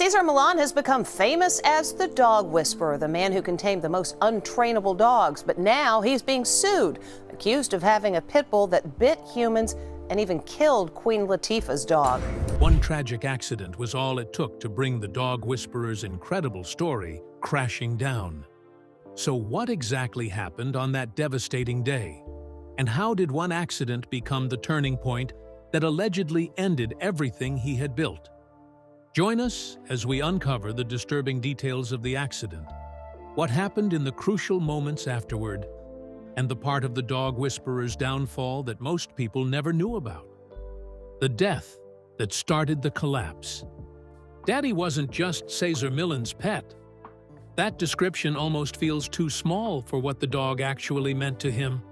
Cesar Millan has become famous as the dog whisperer, the man who can tame the most untrainable dogs. But now he's being sued, accused of having a pit bull that bit humans and even killed Queen Latifah's dog. One tragic accident was all it took to bring the dog whisperer's incredible story crashing down. So what exactly happened on that devastating day? And how did one accident become the turning point that allegedly ended everything he had built? Join us as we uncover the disturbing details of the accident, what happened in the crucial moments afterward, and the part of the dog whisperer's downfall that most people never knew about. The death that started the collapse. Daddy wasn't just Cesar Millan's pet. That description almost feels too small for what the dog actually meant to him.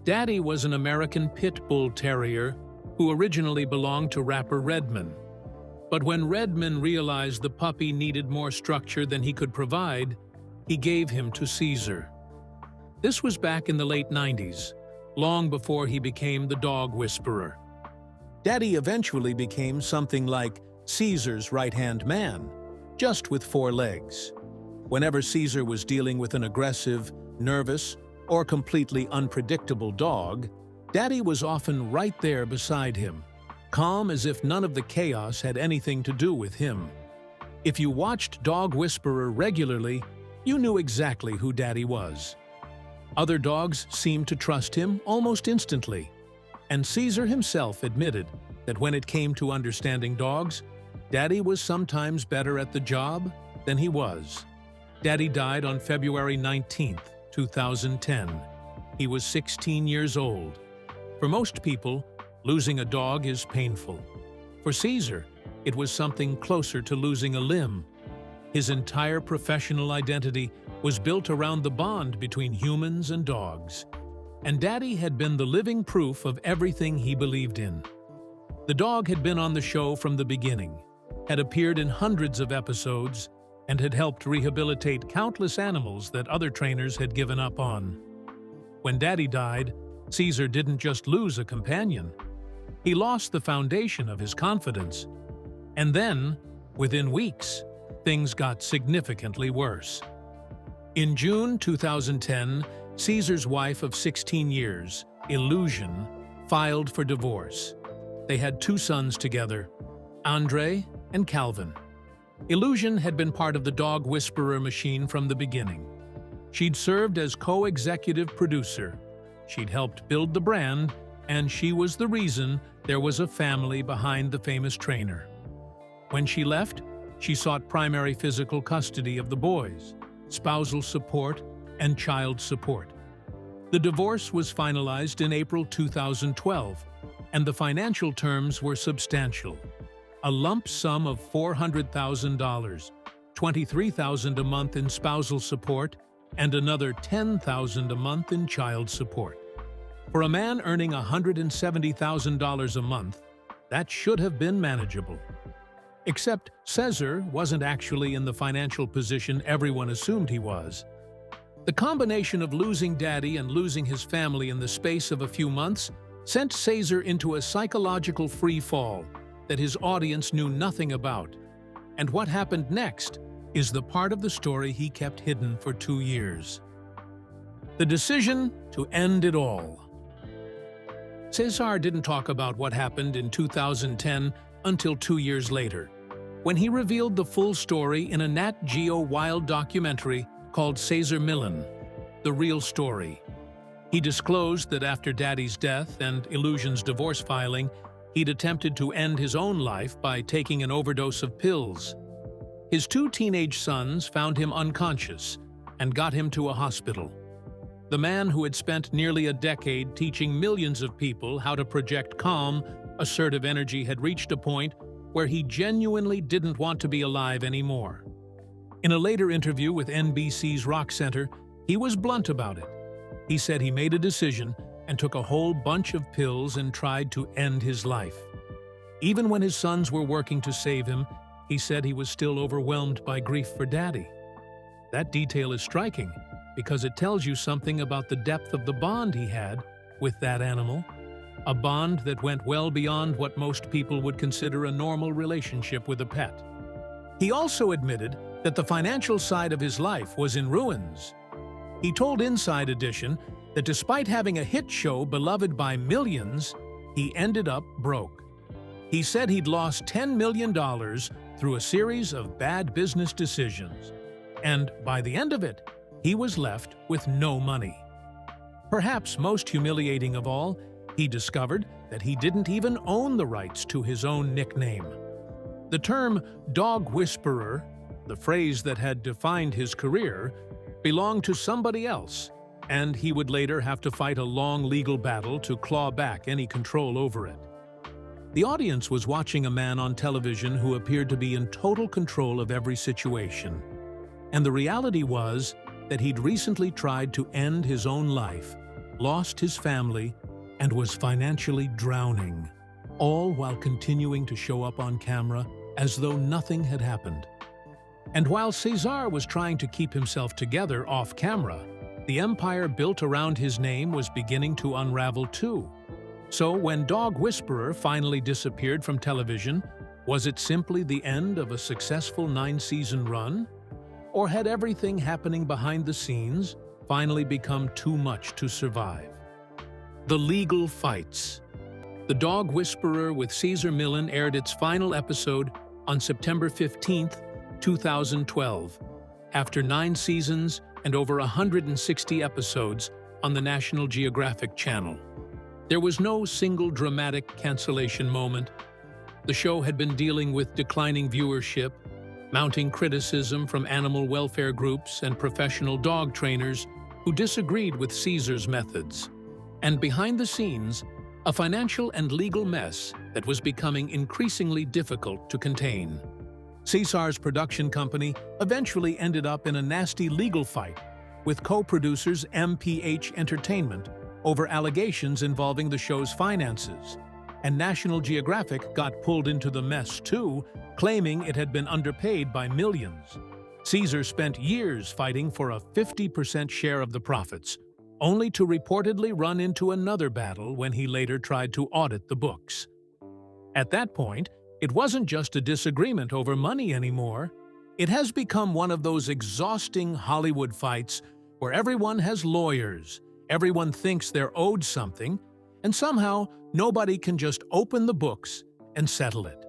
Daddy was an American pit bull terrier who originally belonged to rapper Redman. But when Redman realized the puppy needed more structure than he could provide, he gave him to Cesar. This was back in the late 90s, long before he became the dog whisperer. Daddy eventually became something like Cesar's right-hand man, just with 4 legs. Whenever Cesar was dealing with an aggressive, nervous, or completely unpredictable dog, Daddy was often right there beside him, calm as if none of the chaos had anything to do with him. If you watched Dog Whisperer regularly, you knew exactly who Daddy was. Other dogs seemed to trust him almost instantly, and Cesar himself admitted that when it came to understanding dogs, Daddy was sometimes better at the job than he was. Daddy died on February 19, 2010. He was 16 years old. For most people, losing a dog is painful. For Cesar, it was something closer to losing a limb. His entire professional identity was built around the bond between humans and dogs. And Daddy had been the living proof of everything he believed in. The dog had been on the show from the beginning, had appeared in hundreds of episodes, and had helped rehabilitate countless animals that other trainers had given up on. When Daddy died, Cesar didn't just lose a companion. He lost the foundation of his confidence. And then, within weeks, things got significantly worse. In June 2010, Cesar's wife of 16 years, Illusion, filed for divorce. They had 2 sons together, Andre and Calvin. Illusion had been part of the dog whisperer machine from the beginning. She'd served as co-executive producer. She'd helped build the brand, and she was the reason there was a family behind the famous trainer. When she left, she sought primary physical custody of the boys, spousal support, and child support. The divorce was finalized in April 2012, and the financial terms were substantial. A lump sum of $400,000, $23,000 a month in spousal support, and another $10,000 a month in child support. For a man earning $170,000 a month, that should have been manageable. Except Cesar wasn't actually in the financial position everyone assumed he was. The combination of losing Daddy and losing his family in the space of a few months sent Cesar into a psychological free fall that his audience knew nothing about. And what happened next is the part of the story he kept hidden for 2 years. The decision to end it all. Cesar didn't talk about what happened in 2010 until 2 years later, when he revealed the full story in a Nat Geo Wild documentary called Cesar Millan: The Real Story. He disclosed that after Daddy's death and Illusion's divorce filing, he'd attempted to end his own life by taking an overdose of pills. His 2 teenage sons found him unconscious and got him to a hospital. The man who had spent nearly a decade teaching millions of people how to project calm, assertive energy had reached a point where he genuinely didn't want to be alive anymore. In a later interview with NBC's Rock Center, he was blunt about it. He said he made a decision and took a whole bunch of pills and tried to end his life. Even when his sons were working to save him, he said he was still overwhelmed by grief for Daddy. That detail is striking because it tells you something about the depth of the bond he had with that animal, a bond that went well beyond what most people would consider a normal relationship with a pet. He also admitted that the financial side of his life was in ruins. He told Inside Edition that despite having a hit show beloved by millions, he ended up broke. He said he'd lost $10 million through a series of bad business decisions, and by the end of it, he was left with no money. Perhaps most humiliating of all, he discovered that he didn't even own the rights to his own nickname. The term "dog whisperer," the phrase that had defined his career, belonged to somebody else, and he would later have to fight a long legal battle to claw back any control over it. The audience was watching a man on television who appeared to be in total control of every situation. And the reality was that he'd recently tried to end his own life, lost his family, and was financially drowning, all while continuing to show up on camera as though nothing had happened. And while Cesar was trying to keep himself together off camera, the empire built around his name was beginning to unravel too. So when Dog Whisperer finally disappeared from television, was it simply the end of a successful 9-season run? Or had everything happening behind the scenes finally become too much to survive? The legal fights. The Dog Whisperer with Cesar Millan aired its final episode on September 15, 2012, after 9 seasons and over 160 episodes on the National Geographic Channel. There was no single dramatic cancellation moment. The show had been dealing with declining viewership, mounting criticism from animal welfare groups and professional dog trainers who disagreed with Cesar's methods. And behind the scenes, a financial and legal mess that was becoming increasingly difficult to contain. Cesar's production company eventually ended up in a nasty legal fight with co-producers MPH Entertainment over allegations involving the show's finances. And National Geographic got pulled into the mess too, claiming it had been underpaid by millions. Cesar spent years fighting for a 50% share of the profits, only to reportedly run into another battle when he later tried to audit the books. At that point, it wasn't just a disagreement over money anymore. It has become one of those exhausting Hollywood fights where everyone has lawyers, everyone thinks they're owed something, and somehow nobody can just open the books and settle it.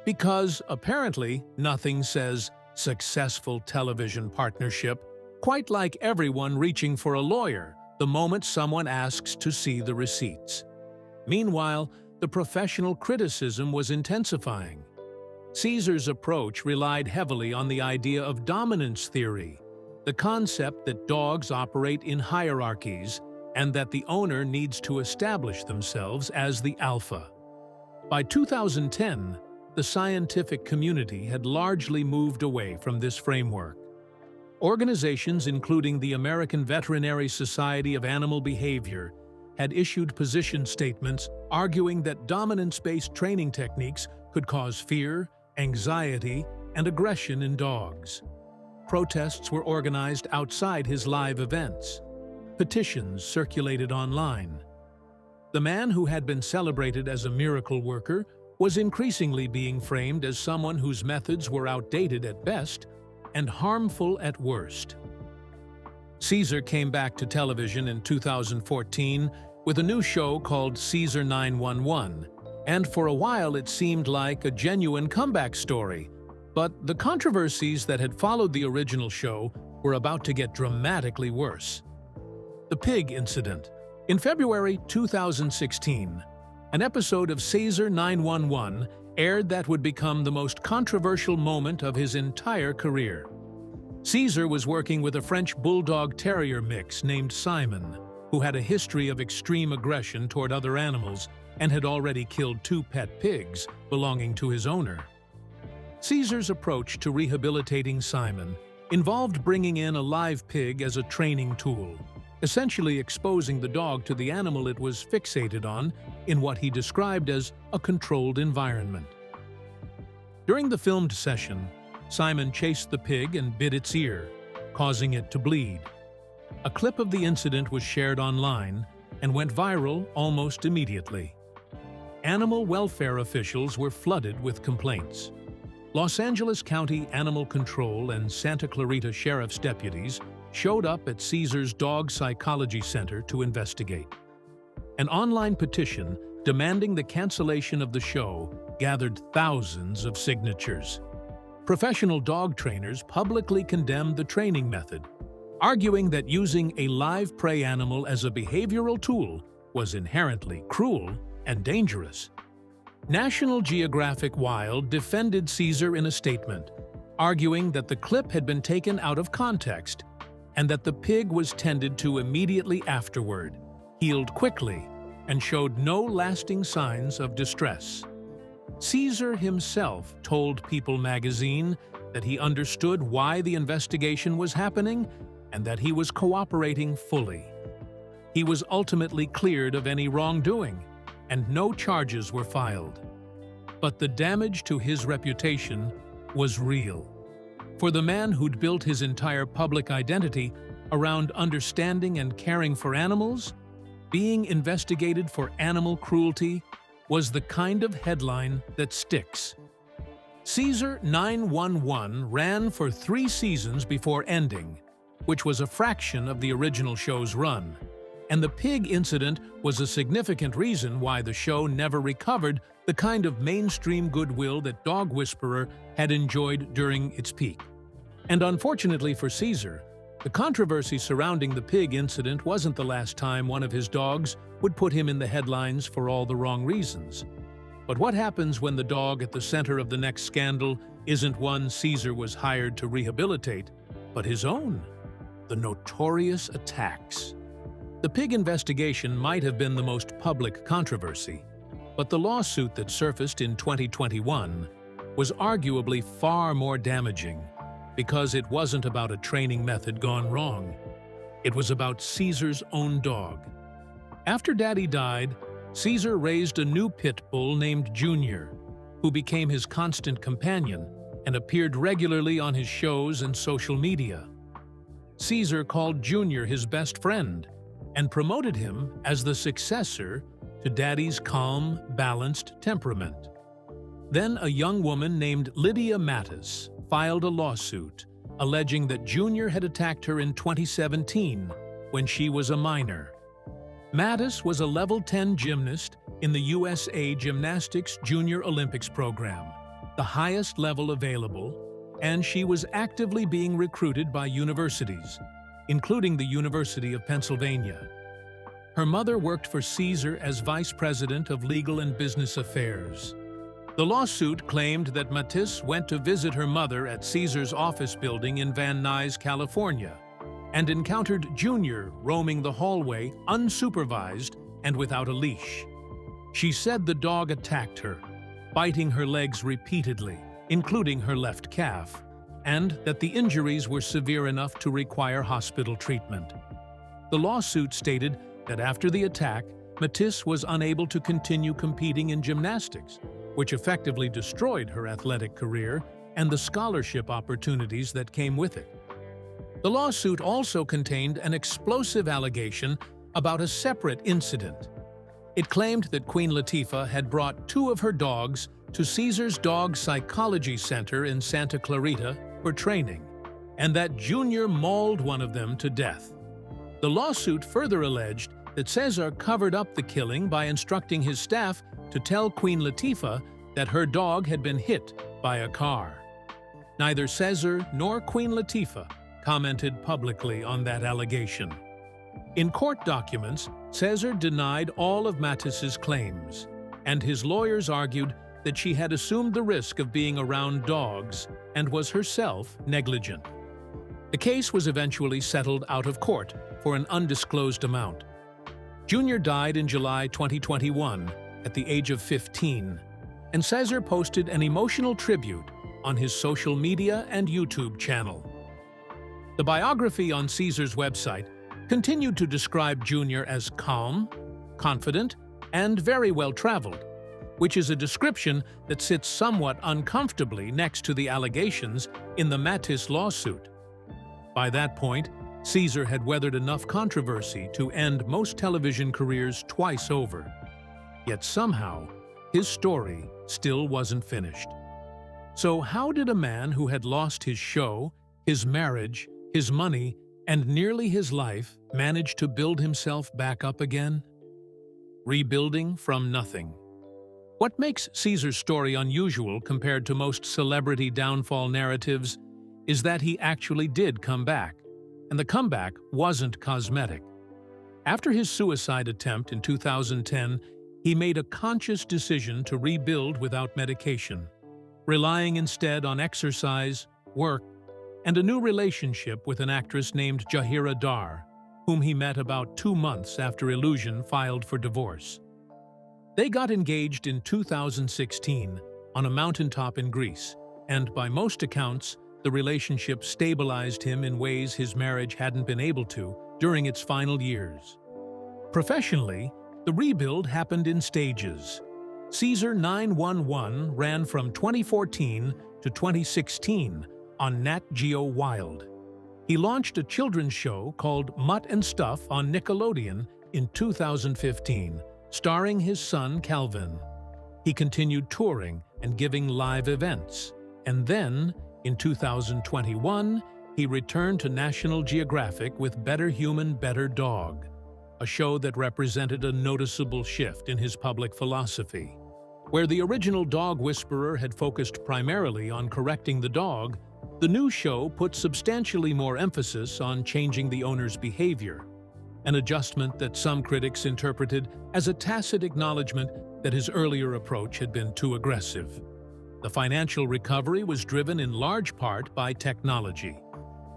Because, apparently, nothing says successful television partnership quite like everyone reaching for a lawyer the moment someone asks to see the receipts. Meanwhile, the professional criticism was intensifying. Cesar's approach relied heavily on the idea of dominance theory, the concept that dogs operate in hierarchies and that the owner needs to establish themselves as the alpha. By 2010, the scientific community had largely moved away from this framework. Organizations including the American Veterinary Society of Animal Behavior had issued position statements arguing that dominance-based training techniques could cause fear, anxiety, and aggression in dogs. Protests were organized outside his live events. Petitions circulated online. The man who had been celebrated as a miracle worker was increasingly being framed as someone whose methods were outdated at best and harmful at worst. Cesar came back to television in 2014 with a new show called Cesar 911, and for a while it seemed like a genuine comeback story. But the controversies that had followed the original show were about to get dramatically worse. The pig incident. In February 2016, an episode of Cesar 911 aired that would become the most controversial moment of his entire career. Cesar was working with a French Bulldog Terrier mix named Simon, who had a history of extreme aggression toward other animals and had already killed 2 pet pigs belonging to his owner. Cesar's approach to rehabilitating Simon involved bringing in a live pig as a training tool, essentially exposing the dog to the animal it was fixated on in what he described as a controlled environment. During the filmed session, Simon chased the pig and bit its ear, causing it to bleed. A clip of the incident was shared online and went viral almost immediately. Animal welfare officials were flooded with complaints. Los Angeles County Animal Control and Santa Clarita Sheriff's deputies showed up at Caesar's Dog Psychology Center to investigate. An online petition demanding the cancellation of the show gathered thousands of signatures. Professional dog trainers publicly condemned the training method, arguing that using a live prey animal as a behavioral tool was inherently cruel and dangerous. National Geographic Wild defended Caesar in a statement, arguing that the clip had been taken out of context and that the pig was tended to immediately afterward, healed quickly, and showed no lasting signs of distress. Caesar himself told People magazine that he understood why the investigation was happening and that he was cooperating fully. He was ultimately cleared of any wrongdoing, and no charges were filed. But the damage to his reputation was real. For the man who'd built his entire public identity around understanding and caring for animals, being investigated for animal cruelty was the kind of headline that sticks. Caesar 911 ran for 3 seasons before ending, which was a fraction of the original show's run. And the pig incident was a significant reason why the show never recovered the kind of mainstream goodwill that Dog Whisperer had enjoyed during its peak. And unfortunately for Caesar, the controversy surrounding the pig incident wasn't the last time one of his dogs would put him in the headlines for all the wrong reasons. But what happens when the dog at the center of the next scandal isn't one Caesar was hired to rehabilitate, but his own? The notorious attacks. The pig investigation might have been the most public controversy, but the lawsuit that surfaced in 2021 was arguably far more damaging because it wasn't about a training method gone wrong. It was about Caesar's own dog. After Daddy died, Caesar raised a new pit bull named Junior, who became his constant companion and appeared regularly on his shows and social media. Caesar called Junior his best friend and promoted him as the successor to Daddy's calm, balanced temperament. Then a young woman named Lydia Mattis filed a lawsuit alleging that Junior had attacked her in 2017 when she was a minor. Mattis was a level 10 gymnast in the USA Gymnastics Junior Olympics program, the highest level available, and she was actively being recruited by universities, including the University of Pennsylvania. Her mother worked for Caesar as Vice President of Legal and Business Affairs. The lawsuit claimed that Mattis went to visit her mother at Caesar's office building in Van Nuys, California, and encountered Junior roaming the hallway unsupervised and without a leash. She said the dog attacked her, biting her legs repeatedly, including her left calf, and that the injuries were severe enough to require hospital treatment. The lawsuit stated that after the attack, Mattis was unable to continue competing in gymnastics, which effectively destroyed her athletic career and the scholarship opportunities that came with it. The lawsuit also contained an explosive allegation about a separate incident. It claimed that Queen Latifah had brought 2 of her dogs to Caesar's Dog Psychology Center in Santa Clarita for training, and that Junior mauled one of them to death. The lawsuit further alleged that Caesar covered up the killing by instructing his staff to tell Queen Latifah that her dog had been hit by a car. Neither Caesar nor Queen Latifah commented publicly on that allegation. In court documents, Caesar denied all of Mattis's claims, and his lawyers argued that she had assumed the risk of being around dogs and was herself negligent. The case was eventually settled out of court for an undisclosed amount. Junior died in July 2021 at the age of 15, and Caesar posted an emotional tribute on his social media and YouTube channel. The biography on Caesar's website continued to describe Junior as calm, confident, and very well-traveled, which is a description that sits somewhat uncomfortably next to the allegations in the Mattis lawsuit. By that point, Caesar had weathered enough controversy to end most television careers twice over. Yet somehow, his story still wasn't finished. So how did a man who had lost his show, his marriage, his money, and nearly his life manage to build himself back up again? Rebuilding from nothing. What makes Caesar's story unusual compared to most celebrity downfall narratives is that he actually did come back, and the comeback wasn't cosmetic. After his suicide attempt in 2010, he made a conscious decision to rebuild without medication, relying instead on exercise, work, and a new relationship with an actress named Jahira Dar, whom he met about 2 months after Illusion filed for divorce. They got engaged in 2016 on a mountaintop in Greece, and by most accounts, the relationship stabilized him in ways his marriage hadn't been able to during its final years. Professionally, the rebuild happened in stages. Caesar 911 ran from 2014 to 2016 on Nat Geo Wild. He launched a children's show called Mutt and Stuff on Nickelodeon in 2015, starring his son Calvin. He continued touring and giving live events, and then, in 2021, he returned to National Geographic with Better Human, Better Dog, a show that represented a noticeable shift in his public philosophy. Where the original Dog Whisperer had focused primarily on correcting the dog, the new show put substantially more emphasis on changing the owner's behavior, an adjustment that some critics interpreted as a tacit acknowledgement that his earlier approach had been too aggressive. The financial recovery was driven in large part by technology.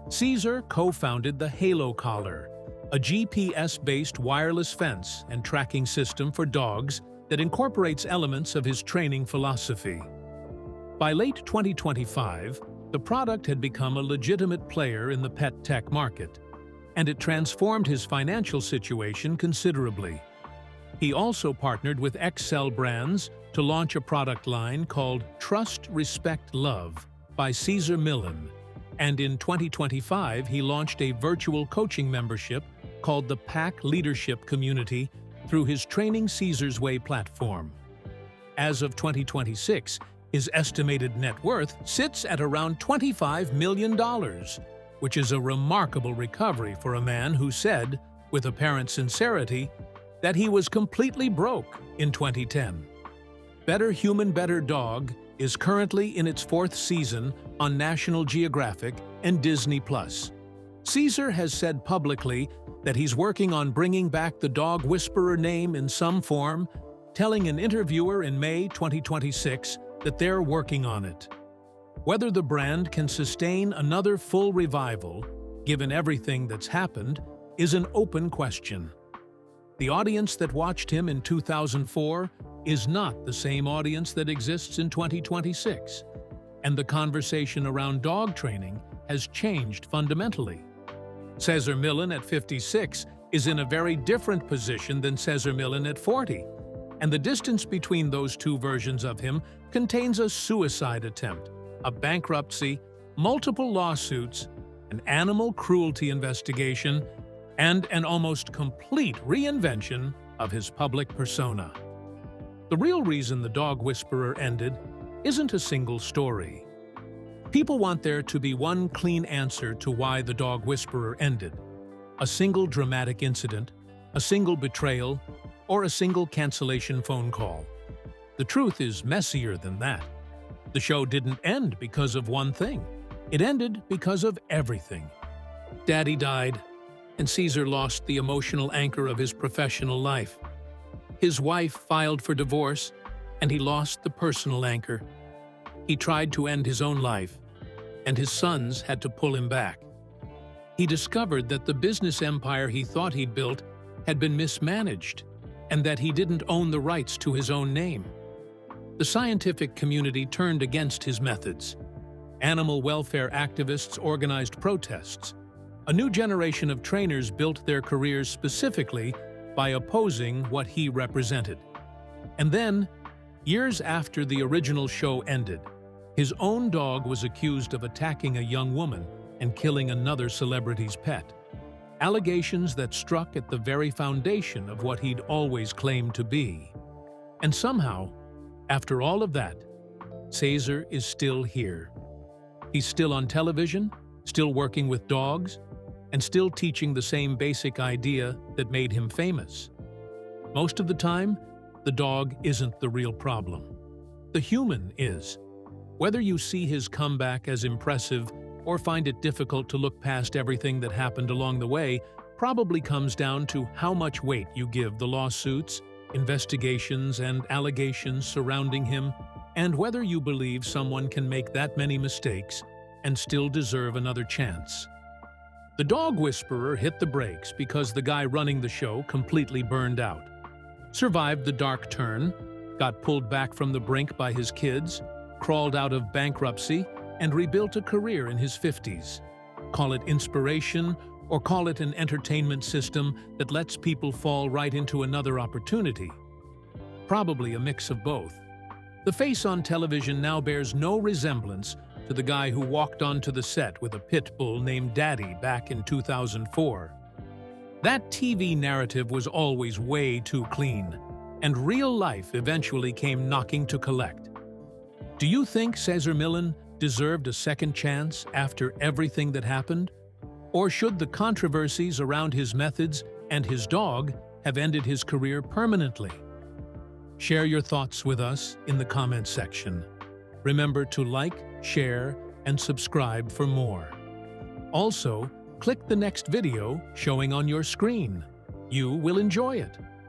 Caesar co-founded the Halo Collar, a GPS-based wireless fence and tracking system for dogs that incorporates elements of his training philosophy. By late 2025, the product had become a legitimate player in the pet tech market, and it transformed his financial situation considerably. He also partnered with XL Brands to launch a product line called Trust, Respect, Love by Cesar Millan, and in 2025 he launched a virtual coaching membership called the Pack Leadership Community through his Training Caesar's Way platform. As of 2026, his estimated net worth sits at around $25 million, which is a remarkable recovery for a man who said, with apparent sincerity, that he was completely broke in 2010. Better Human, Better Dog is currently in its 4th season on National Geographic and Disney+. Caesar has said publicly that he's working on bringing back the Dog Whisperer name in some form, telling an interviewer in May 2026 that they're working on it. Whether the brand can sustain another full revival, given everything that's happened, is an open question. The audience that watched him in 2004 is not the same audience that exists in 2026, and the conversation around dog training has changed fundamentally. Cesar Millan at 56 is in a very different position than Cesar Millan at 40, and the distance between those two versions of him contains a suicide attempt, a bankruptcy, multiple lawsuits, an animal cruelty investigation, and an almost complete reinvention of his public persona. The real reason the Dog Whisperer ended isn't a single story. People want there to be one clean answer to why the Dog Whisperer ended. A single dramatic incident, a single betrayal, or a single cancellation phone call. The truth is messier than that. The show didn't end because of one thing. It ended because of everything. Daddy died, and Caesar lost the emotional anchor of his professional life. His wife filed for divorce, and he lost the personal anchor. He tried to end his own life, and his sons had to pull him back. He discovered that the business empire he thought he'd built had been mismanaged, and that he didn't own the rights to his own name. The scientific community turned against his methods. Animal welfare activists organized protests. A new generation of trainers built their careers specifically by opposing what he represented. And then, years after the original show ended, his own dog was accused of attacking a young woman and killing another celebrity's pet. Allegations that struck at the very foundation of what he'd always claimed to be. And somehow, after all of that, Caesar is still here. He's still on television, still working with dogs, and still teaching the same basic idea that made him famous. Most of the time, the dog isn't the real problem. The human is. Whether you see his comeback as impressive or find it difficult to look past everything that happened along the way probably comes down to how much weight you give the lawsuits, investigations, and allegations surrounding him, and whether you believe someone can make that many mistakes and still deserve another chance. The dog whisperer hit the brakes because the guy running the show completely burned out. Survived the dark turn, got pulled back from the brink by his kids, crawled out of bankruptcy, and rebuilt a career in his 50s. Call it inspiration, or call it an entertainment system that lets people fall right into another opportunity. Probably a mix of both. The face on television now bears no resemblance to the guy who walked onto the set with a pit bull named Daddy back in 2004. That TV narrative was always way too clean, and real life eventually came knocking to collect. Do you think Cesar Millan deserved a second chance after everything that happened? Or should the controversies around his methods and his dog have ended his career permanently? Share your thoughts with us in the comments section. Remember to like, share, and subscribe for more. Also, click the next video showing on your screen. You will enjoy it.